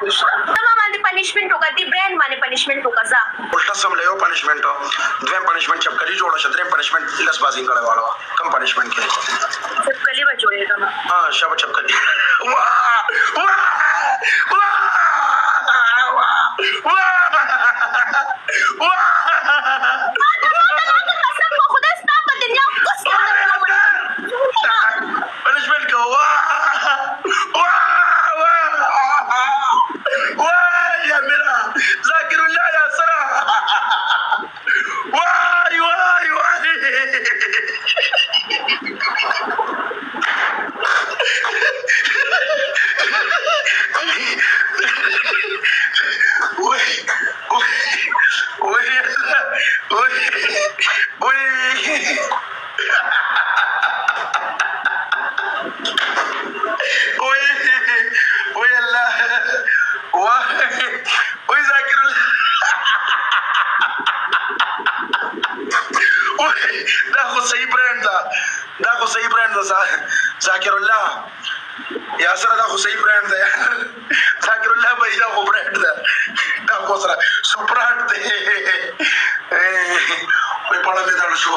نشته تمام باندې پنیشمنت وکړه دی برند باندې پنیشمنت وکړه الټا سم له یو پنیشمنت دویم پنیشمنت چپکلی جوړه شو دریم پنیشمنت لس بازینګ کړه والا کم پنیشمنت کې چپکلی به جوړېږم ها شابه چپکلی واه واه ذاکر الله یا سره دا خو صحیح برانډ دی ذاکر الله به دا خو برانډ ده دا خو سره سپراټ دی وای په اړه مې دا شو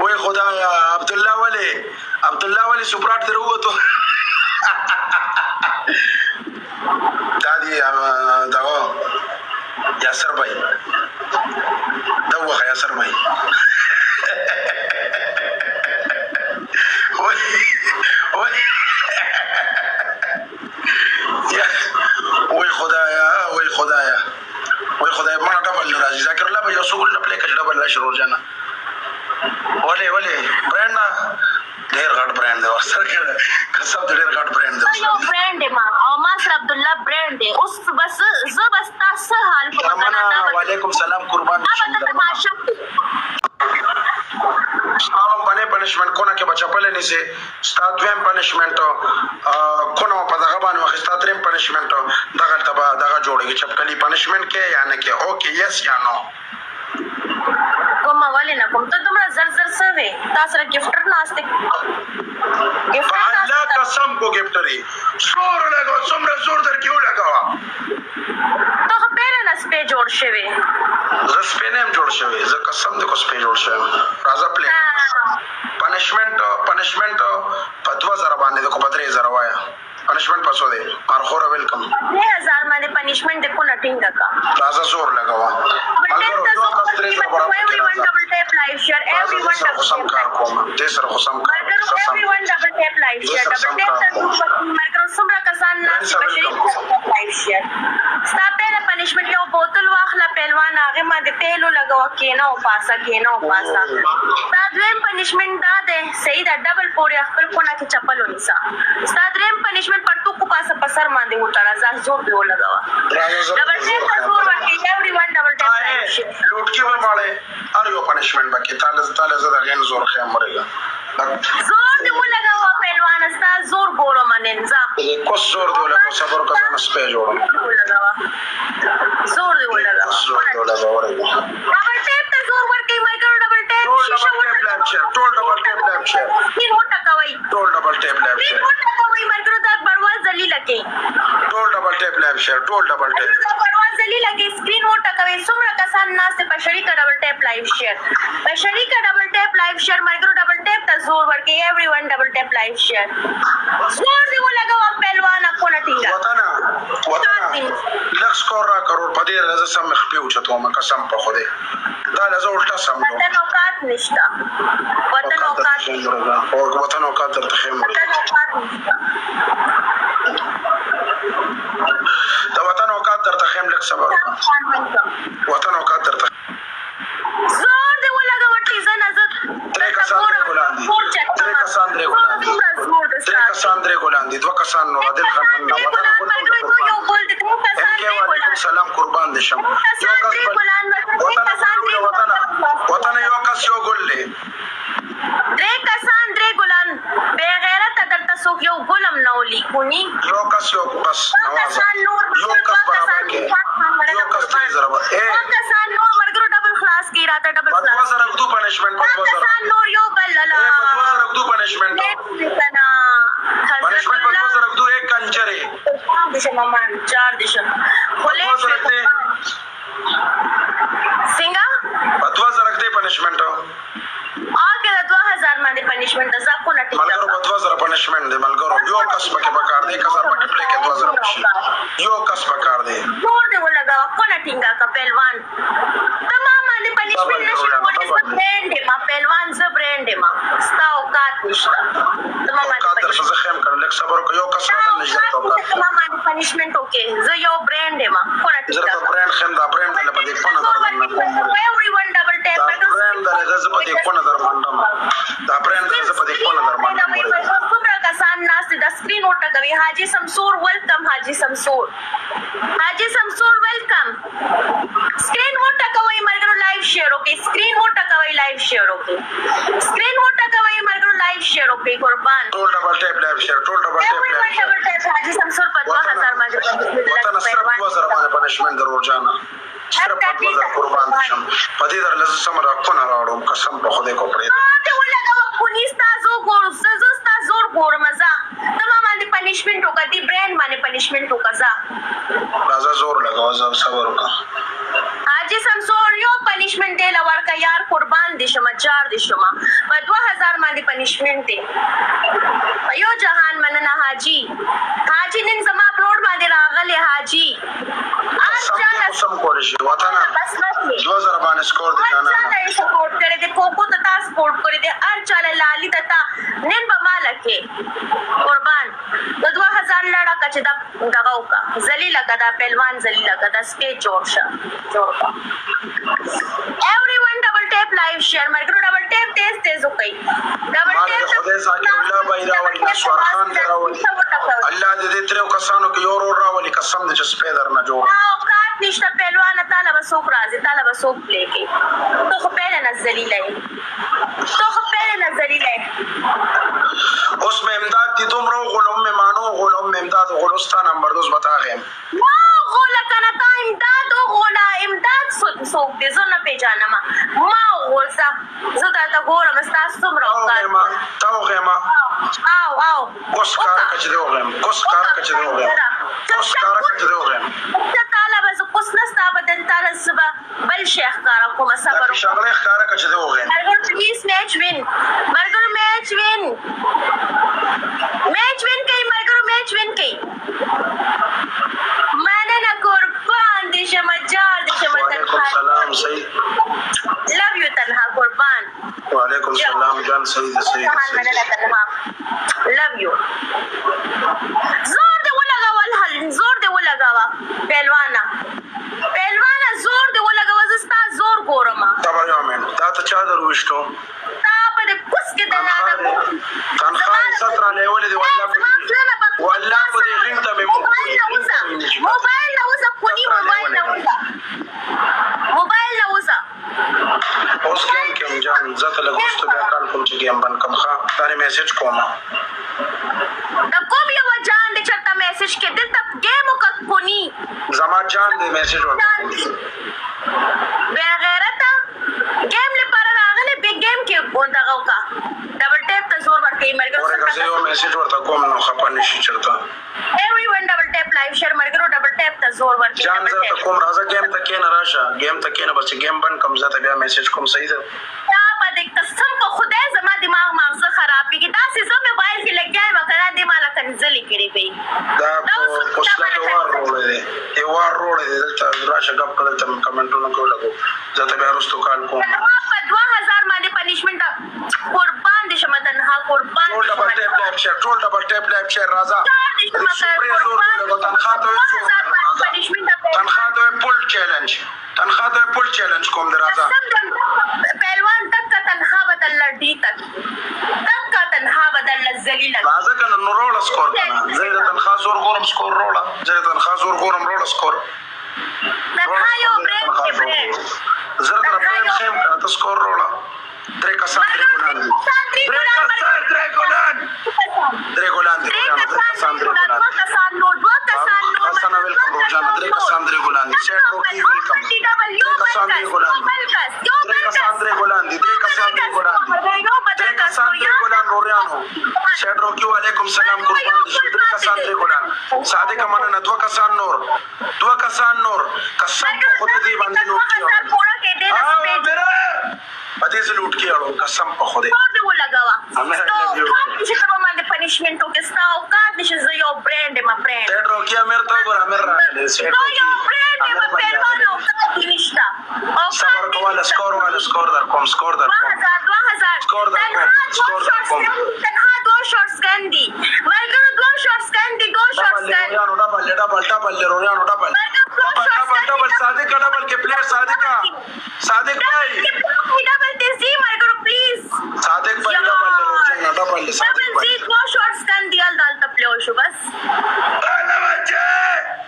وای خدایا عبدالله ولی سپراټ تر وته دا دی دا یاسر بھائی دا وخه یاسر بھائی وای خدایا ما ډبل راځي ذاکر الله به یو څو ګل پلی کړي ډبل لا شروع جانا ولې برانډ ډېر غټ برانډ دی ورسره کسب ډېر غټ برانډ دی یو برانډ دی ما او ما سره عبد الله برانډ دی اوس بس زه بس تاسو حال په وعلیکم السلام قربان باندې پنیشمنت کو نه کې بچا پلې نه سي ستا دویم پنیشمنت کو نه په دغه باندې وخت ستا دریم پنیشمنت دغه تبا دغه جوړيږي چپکلی پنیشمنت کې یا نه کې اوکې یس یا نو کوم والے نه کوم ته تمره زر سوي تاسو سره گیفټر ناشته الله قسم کو گیفټري زور لګاو څومره زور در کیو لګاوا ته په نه سپې جوړ شوی زه سپې نه جوړ شوی زه قسم دې کو سپې جوړ شوی راځه پلی پنیشمنت په 2000 باندې د کو 3000 وایا پنیشمنٹ پسو دے مارخور ویلکم 3000 باندې پنیشمنٹ کو نټینګ کا راځه زور لگاوا everyone double tap live share everyone double tap کار کوم دې سره خو سم کار everyone double tap live share double tap مایکرو سمرا کسان نه live share ستا پہلا پنیشمنٹ یو بوتل واخلا پهلوان هغه باندې تیلو لگاوا کینو پاسا ستا دریم پنیشمنٹ دا ده صحیح دا ډبل پوري خپل کو نه کې چپل ونیسا ستا دریم پنیشمنٹ پر تو کو پاسه پسر باندې وټړه ځان زور دی ولګاوا ډبل ټیپ زور ورکی everyone double tap لوټ کې به ماړې ار یو پنیشمنٹ باندې تعالی زړه غن زور خیم مرګه زور دی ولګاوا پهلوان استا زور ګورو مننزا کو زور دی ولګاوا صبر کزان سپې جوړو زور دی ولګاوا ډبل ټیپ ته زور ورکی مایکرو ډبل ټیپ ټول ډبل ټیپ لیفټ شیر سپین وټا کوي ټول ډبل ټیپ لیفټ شیر مایکرو دا بروال ذلیل کی ټول ډبل ټیپ لیفټ شیر ټول ډبل ټیپ بروال ذلیل کی سکرین وټا کوي څومره کسان ناس ته پښړی کا ډبل ټیپ لایو شیر پښړی کا ډبل ټیپ لایو شیر مایکرو ډبل ټیپ ته زور ورکی everyone double tap live share زور دی ولګاو پهلوان کو نټینګا وطن لکس کورا کرور پدې راځه سم خپې اوچتو ما قسم په خوده دا لزه الټا سم نو وطن اوقات نشتا وطن اوقات درته خیم دا وطن اوقات درته خیم لک صبر وطن اوقات درته زور دی ولګاو ټیزن ازت درې کسان درې ګولاندي دوه کسان نو عادل خان مننه وعلیکم سلام قربان دي شم وطن یو کس یو ګل له درې کسان درې ګلان بے غیرت دلته څوک یو ګلم نو لیکونی یو کس نواز یو کس برابر کې یو کس 3000 کسان نور راکې راته ډبل په 2000 اګدو پنشمنت په 2000 کسان نور یو بل لاله په 2000 اګدو پنشمنت پنشمنت په 2000 اګدو ایک کنجره دشه مامان 4 دشه خولې څنګه په 2000 اګدو پنشمنت آګه 2000 باندې پنشمنت ځکه کو نټی ملګرو په 2000 پنشمنت دی ملګرو یو کس پکې پکار دی 1000 پکې پلی کې 2000 شي یو کس پکار دی زور دی ولګا کو نټینګا کا پهلوان تمام باندې پنشمنت نشي کولای څه برانډ ما پهلوان ز برانډ ما ستاو کات نشته تمام باندې کاتر څه خیم کړل لیک صبر کو یو کس راځي نشي ته تمام باندې پنشمنت اوکې ز یو برانډ ما کو نټینګا زه برانډ خیم دا برانډ له پدې په نظر everyone double tap برانډ دا غزه په دې په نظر باندې دا برانډ غزه په دې په نظر باندې کومه کسان ناس د سکرین وټه کوي حاجی سمسور ویلکم حاجی سمسور ویلکم سکرین وټه کوي مرګرو لایو شیر وکي سکرین وټه کوي لایو شیر وکي سکرین وټه کوي مرګرو لایو شیر وکي قربان ټول ډبل ټیپ لایو شیر ټول ډبل ټیپ حاجی سمسور په 2000 باندې وطن صرف 2000 باندې پنشمنت درو جانا صرف 2000 قربان شم پدې در لزه سمره کو نه راوړم قسم په خوده کو پړې ته ولګا پولیس تاسو ګور زستا زور ګور مزه تمام باندې پنشمنت وکړه دی برانډ باندې پنشمنت وکړه راځه زور لگاو زو صبر وکړه حاجی سمسور یو پنشمنت دی لور کا یار قربان دي شمه 4 دي شمه په 2000 باندې پنشمنت دی یو جهان مننه حاجی نن زما اپلوډ باندې راغله حاجی سم کول شي وطن 2000 باندې سکور دي جانا نه سپورټ کړي دي کوکو ته تاسو سپورټ کړي دي ار چاله لالی ته نن به مالکه قربان د 2000 لړا کچ دغه وکا ذلیل کدا پهلوان ذلیل کدا سټیج جوړ everyone double tap live share مرګرو double tap تیز وکي double tap خدای ساکي الله بایرا ول سوارخان دراول الله دې تر کسانو کې یو ور راولي قسم دې چې سپیدر نه جوړ نشته پهلوان تعالی بسوک راځي تعالی بسوک لیکي تو خو پهله نزلی لای اس میں امداد دی تم رو غلوم میں مانو غلوم میں امداد غلوستا نمبر 2 بتا غیم غولا کنه تا امداد او غولا امداد سوک دې زنه پیژانما ما غوسا زدا تا ګورم تاسو څومره وکړه تا غیما او کوس کار کچ دی غیم کوس کار کچ دی غیم تعالی بس کوس نستا بدن تعالی سبا بل شیخ کارا کوم صبر شغله کار کچ دی غیم مرګر پلیز میچ وین کئی مانا نا قربان دی شما جار دی شما وعلیکم السلام صحیح love you تنہا قربان وعلیکم السلام جان صحیح love you زور دی ولگاوا پہلوانا زور دی ولگاوا زستا زور گورما تبا یومن تا تا چا دروشتو تا پا دی کس کے دلانا تنخواہ 17 لیولی دی والله په دې غیم ته مې موبایل نه وسه کونی موبایل نه وسه اوس کوم جان زته لګوست بیا کال کوم چې گیم بن کوم ښه دا میسج کوم دا کوم یو جان دې چرته میسج کې دلته گیم وک کونی زما جان دې میسج ورته بے غیرت گیم لپاره راغله به گیم کې بوندغه کا ډبل ټیپ ته زور ورکړي مرګ یو میسج ورته کوم نو خپه نشي چرته everyone double tap live share مرګرو ډبل ټیپ ته زور ورکړي جان زه کوم راځه گیم ته کې نه راشه گیم ته کې نه بس گیم بن کوم زه ته بیا میسج کوم صحیح ده یا په دې قسم په خدای زما دماغ مغزه خراب کی دا سې زما موبایل کې لګای وکړه دې مالا کنځلې کړې وي دا پوسټه کې وار روړې دي ای وار روړې دي دلته راشه غب کړل ته کمنټونه کوله زه ته بیا رستو کال کوم په 2000 باندې پنیشمنت قربان دي شمه تنها قربان ټول ډبل ټیپ لایف شیر ټول ډبل ټیپ لایف شیر راځه تنخواه ته پول چیلنج کوم درازه پهلوان تک کا تنخواه بدل لڑی تک کا تنخواه بدل ذلیل راځه کنه نو رول سکور کنه زه د تنخواه زور ګورم سکور رولا زه د تنخواه زور ګورم رول سکور تنخواه یو برینډ زه د برینډ خیم کنه ته سکور رولا درې کسان درې ګولان السلام قربان دي شو درې کسان دی ګلان صادق مننه دوه کسان نور قسم په خدای دی باندې نور پدې سے لوټ کے اړو قسم په خدای دې ولګاوه چې ته باندې پنیشمنت وکستا او کا چې زه یو برانډ ما برانډ ډېر روکیا مېر ته ګور امر راغلی سیټ یو برانډ ما پهلوانو کا نشتا او صبر کوله سکور در کوم 2000 سکور در کوم تنها 2 شارټس ګاندي مګر 2 شارټس ګاندي 2 شارټس ګاندي ډبل روریانو ډبل صادق کے پلیئر صادق بھائی ڈبل تیزی مگر پلیز صادق بھائی ڈبل زی 2 شارٹس کن دیال دالتا پلیو شو بس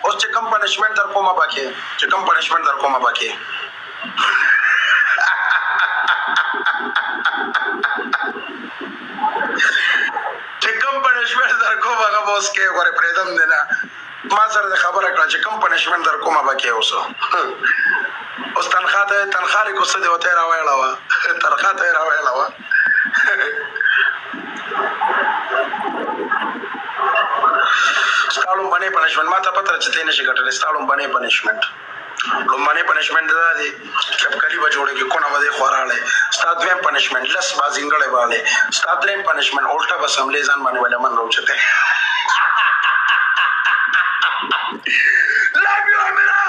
اس چکم پنشمنٹ در کوما باکی چکم پنشمنٹ در کوما کا بوس کے غره پریدم دینا ما سره خبره کړه چې کوم پنشمنت در کومه باکې اوسه اوس تنخواه کو څه دی وته راوړلا و تنخواه راوړلا و ستالو باندې پنشمنت ما ته پته چې تینه شي ګټل ستالو باندې پنشمنت لومبانه پنشمنت دا دی چې کلی به جوړه کې کونه وځي خوراله ستاد ویم پنشمنت لس بازینګړې والے ستاد دریم پنشمنت الټا بس عملي ځان باندې ولا من روچته love you Amira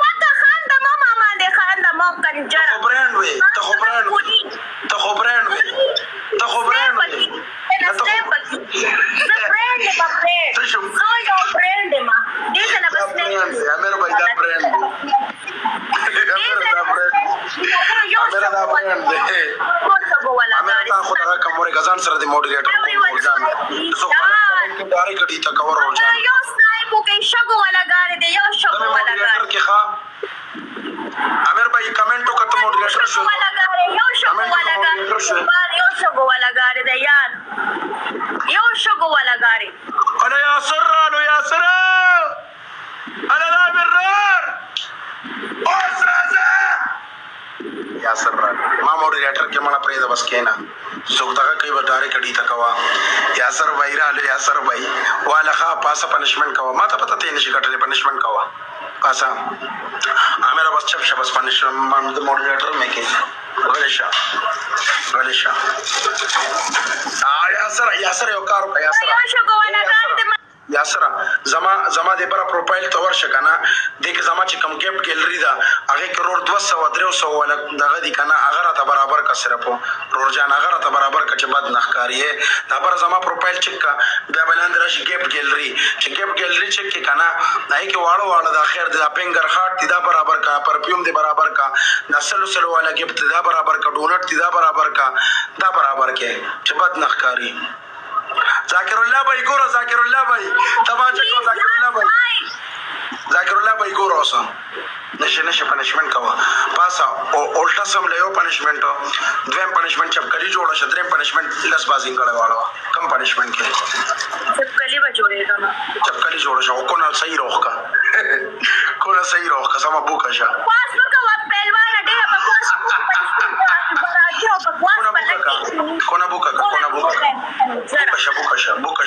what the khanda mama de khanda mom kan jara brand we ta ho brand we the brand ma brand so your brand ma this na bas ne Amira bhai da brand Amira da brand Amira ta khuda ka more gazan sar de moderator so kala dare kadi ta cover ho jana که شګو ولا غاړي دی یو شګو ولا غاړي کې ښا امیر بھائی کمنټو کته موډریټر شو ولا غاړي یو شګو ولا غاړي یو شګو ولا غاړي دی یار یو شګو ولا غاړي انا یاسر انا لا برر اوسرازه یاسر ما موډریټر کې مړه پرې د بس کینا زوګتاګه کوي ودارې کډی تا کوا یاسر بھائی یاسر بھائی والخه پاسه پنشمنت کوا ما ته پته ته نشي کټلې پنشمنت کوا پاسه امره بس چپ شپس پنشمنت د موډریټر مې کې غلیشا یاسر یو کارو کا یاسر زما د پر پروفایل ته ورشه کنه د کې زما چې کم ګیفټ ګیلری دا هغه کرور 200 ولا دغه دی کنه هغه راته برابر کا صرف رورجان هغه راته برابر کا چې بد نخکاری دا پر زما پروفایل چک کا بیا بلند راشي ګیفټ ګیلری چې ګیفټ ګیلری چک کې کنه دای کې واړو د اخر د پنګر خاط دی دا برابر کا پرفیوم دی برابر کا د سلو والا ګیفټ دا برابر کا ډونټ دی دا برابر کا دا برابر کې چې بد نخکاری ذاکر الله بھائی ګورو ذاکر الله بھائی تماچا کو ذاکر الله بھائی ګورو اوسه نشه پنشمنت کوا پاسا او الټا سم له یو پنشمنت دویم پنشمنت چپ کلی جوړه شتریم پنشمنت لس بازینګ کړه واړه کم پنشمنت کې چپ کلی به جوړه دا چپ کلی جوړه شو کو نه صحیح روخ کا سم بوکا شه پاس وکوا پهلوان ډېر بکواس کونا بوکا بوکا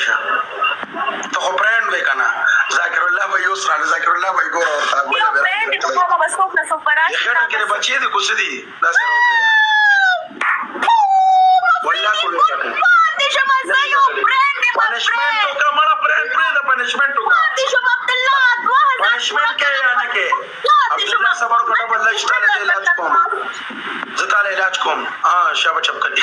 تو خو برانډ وای کنه ذاکر الله بھائی اوسره ذاکر الله بھائی ګور ورته یو برانډ ته کومه بس کوم څه فرات خټه کې بچی دي کوڅ دي دا سره والله کوله دې شمه زيو برانډ پنشمنت کا مړه برانډ پرې دا پنشمنت کا دې شمه عبد الله 2000 پنشمنت کې یا نه کې عبد الله صبر کړه بل اشتاله علاج کوم زتاله علاج کوم شابه چپ کړي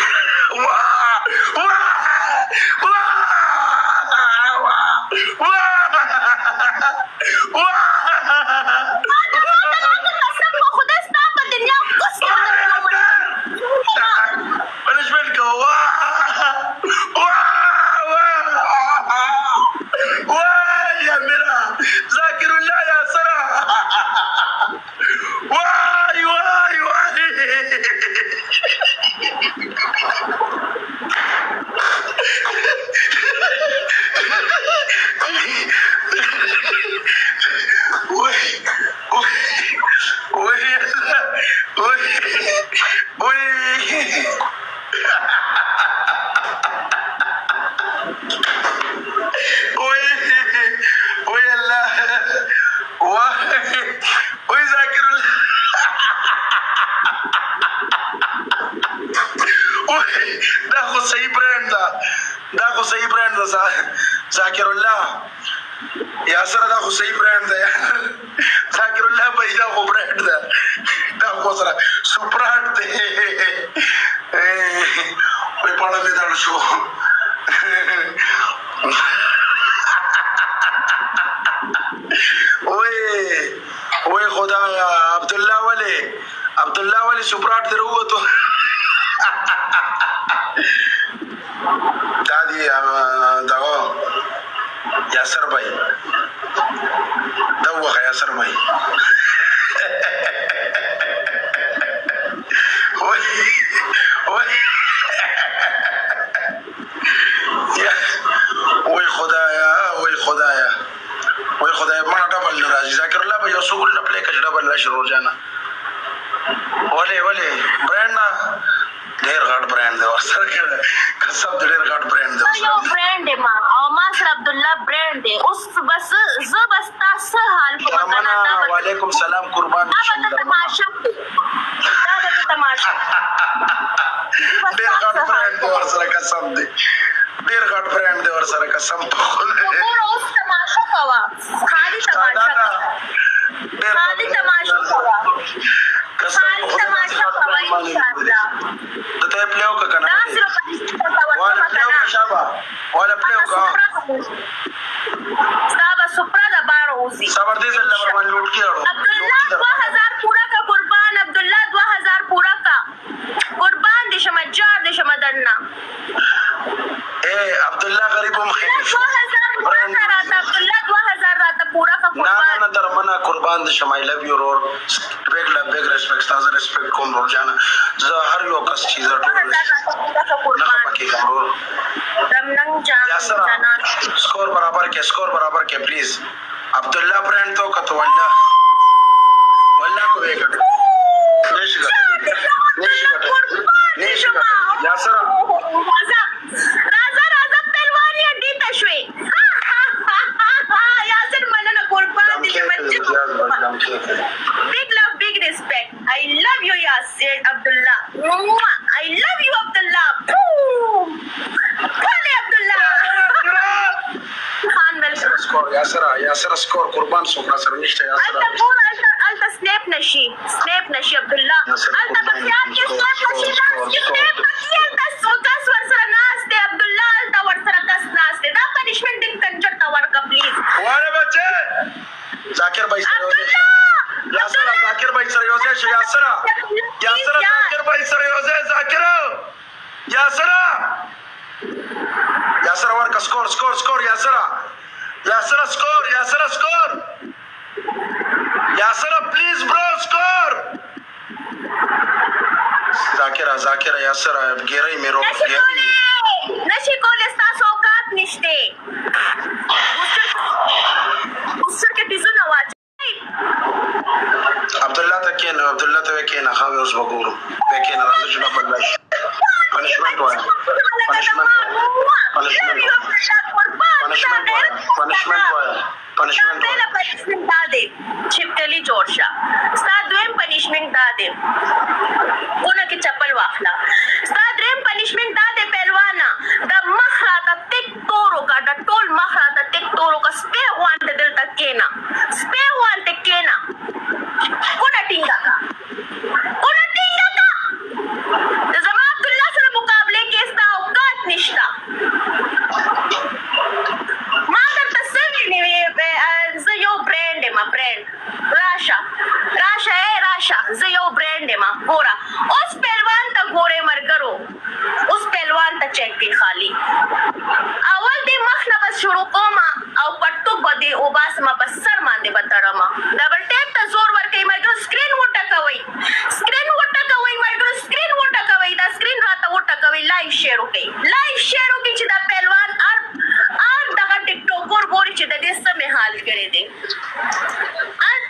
یاسر دا خو صحیح برانډ دی ذاکر الله بھائی دا خو برانډ ده دا خو سره سپراټ دی وای پاړه مې دړ شو وای خدایا عبدالله ولی سپراټ در ووتو دا دی دغه یاسر بھائی دا وخه یاسر بھائی وای خدایا ما ډبل ناراضي ذاکر الله بھائی سکول نه پلی کړه ډبل لا شروع جانا ولی برانډ نه ډېر غټ برانډ دی ورسره کړه قسم دې ډېر غټ برانډ دی یو برانډ دی ما او ما سره عبدالله برانډ دی اوس بس زه بس تاسو حال په وطن وعلیکم سلام قربان دا تماشا ډېر غټ برانډ دی ورسره قسم دی ډېر غټ برانډ دی ورسره قسم په اوس تماشا کوا خالي تماشا کوا خالي تماشا کوا ان شاء الله ته پلیو کا کنه والا پلیو کا صاحب سپرا دا بارو اوسی صبر دې زل ورمان لوټ کیړو عبدالله 2000 پورا کا قربان عبدالله 2000 پورا کا قربان دې شمه جار دې شمه دنا عبدالله غریب مخې 2000 پورا کا راته عبدالله 2000 راته پورا کا قربان نه در منا قربان دې شمه لو یو رور بیگ ریسپیکټ تاسو ریسپیکټ کوم ور جانا زه هر یو کس چیز ټول قربان رمننګ جان स्कोर बराबर के प्लीज अब्दुल्ला ब्रांड तो कतो वल्ला को वेगट यासरा राजा पहलवानी अड्डी तशवे यासर मनना कुर्बान दे big respect I love you Yasir Abdullah I love you Abdullah Pale Abdullah Khan welcome score Yasra स्कोर कुर्बान सोकरा सर निश्चय Yasra alta snap nashi Abdullah alta bakhyat ke snap nashi alta sokas warsara naste Abdullah alta warsara kas naste da punishment din kanjor tawar ka please वाले बच्चे जाकिर भाई यासरा जाकिर भाई सर योजे यासरा जाकिर भाई सर योजे यासरा वर का स्कोर यासरा स्कोर Yasra please bro score Zakira यासरा गिरई मेरो नशी कोले स्टास औकात निश्ते उसर के तिजु नवाज عبدالله ته کېنه خاوې اوس به ګورو بیا کېنه راځه چې ډبل راشي پنشمنټ وایه پنشمنټ دا دی چپکلی جوړ شه ستا دویم پنشمنټ دا دی اونه کې چپل واخله ستا دریم پنشمنټ دا دی پهلوانا د مخ راته تک تورو کا د ټول مخ راته تک تورو کا سپی غوانته دلته کېنه اونه ټینګه کا زما عبدالله سره مقابله کې ستا اوقات نشته ما درته څه ویلي زه یو برانډ یم راشه زه یو برانډ یم ګوره اوس پهلوان ته ګورې مرګرو اوس پهلوان ته چیک دی خالی اول دې مخ نه بس شروع کومه او پټوک به دې وباسمه په سر باندې به تړمه ډبل ټیپ ته زور ورکوي مرګرو سکرین وټکوئ مرګرو سکرین وټکوئ دا سکرین راته وټکوئ لایو شیر وکړئ چې دا پهلوان ار دغه ټیک ټوکر ګوري چې د دې څه مې حال کړی دی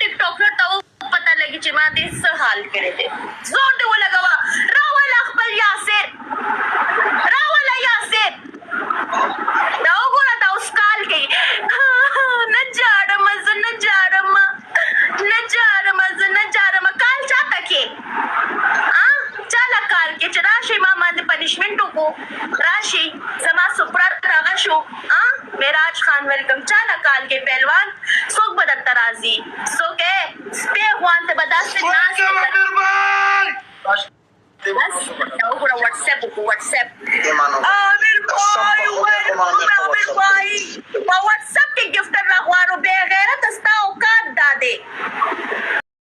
ټیک ټوکر ته پته لګي چې ما دې څه حال کړی دی زور دې ولګوه راوله خپل یاسر دا وګوره دا اوس کال کوي نه جاړم کال چاته کې چاله کال کې چې راشي ما باندې پنشمنټ وکړو راشي زما سپرات راغه شو معراج خان ویلکم چاله کال کې پهلوان څوک به درته راځي څوک سپی غوان ته به داسې ناست بس وګوره واتساپ وکړو واتساپ عامر بھائی په واتساپ کې ګفټر راغواړو بې غیرته ستا اوقات دا دی